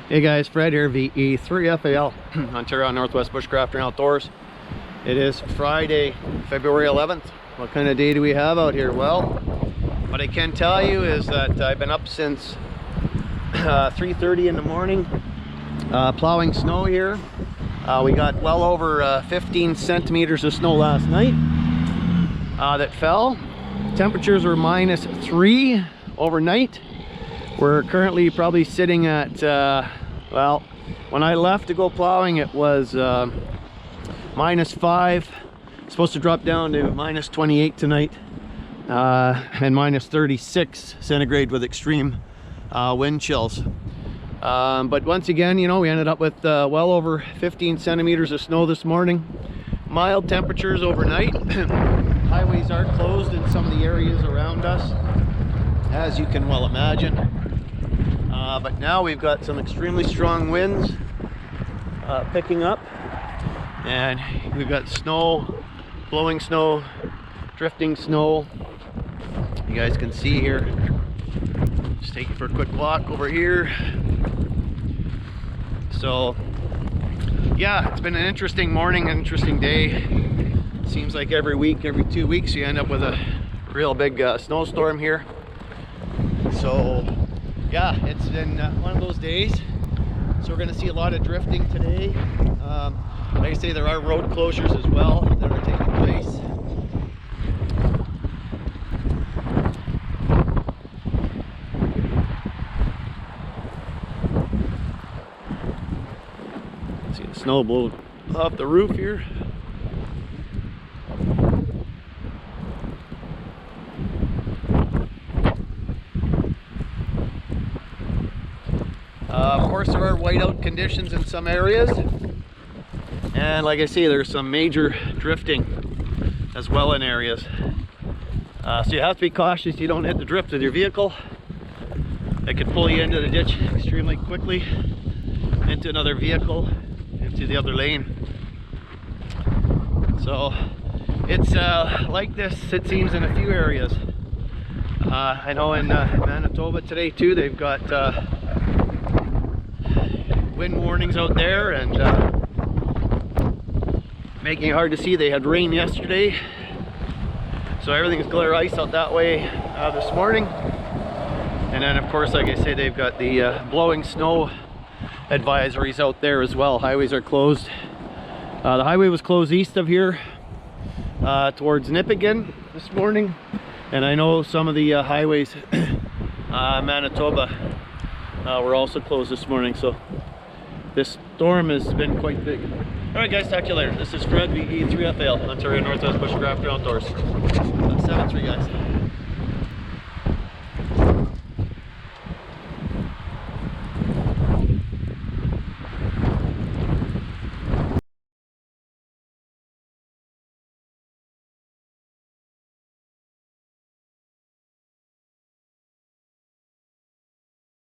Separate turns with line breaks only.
Hey guys, Fred here, VE3FAL, Ontario Northwest Bushcraft and Outdoors. It is Friday, February 11th. What kind of day do we have out here? Well, what I can tell you is that I've been up since 3:30 in the morning, plowing snow here. We got well over 15 centimeters of snow last night that fell. Temperatures were -3 overnight. We're currently probably sitting at, well, when I left to go plowing, it was -5. Supposed to drop down to -28 tonight, and -36 centigrade with extreme wind chills. But once again, you know, we ended up with well over 15 centimeters of snow this morning. Mild temperatures overnight. Highways are closed in some of the areas around us, as you can well imagine. But now we've got some extremely strong winds picking up, and we've got snow, blowing snow, drifting snow. You guys can see here. Just take you for a quick walk over here. So yeah, it's been an interesting morning, an interesting day. Seems like every week, every 2 weeks, you end up with a real big snowstorm here. So yeah, it's been one of those days. So we're going to see a lot of drifting today. Like I say, there are road closures as well that are taking place. See the snow blow off the roof here. Of course, there are whiteout conditions in some areas, and like I say, there's some major drifting as well in areas. So you have to be cautious you don't hit the drift with your vehicle. It could pull you into the ditch extremely quickly, into another vehicle, into the other lane. So it's like this, it seems, in a few areas. I know in Manitoba today too, they've got wind warnings out there, and making it hard to see. They had rain yesterday, so everything's glare ice out that way this morning. And then of course, like I say, they've got the blowing snow advisories out there as well. Highways are closed. The highway was closed east of here towards Nipigon this morning, and I know some of the highways Manitoba were also closed this morning. So this storm has been quite big. All right, guys, talk to you later. This is Fred, VE3FAL, Ontario Northwest Bushcraft and Outdoors. 7-3, guys.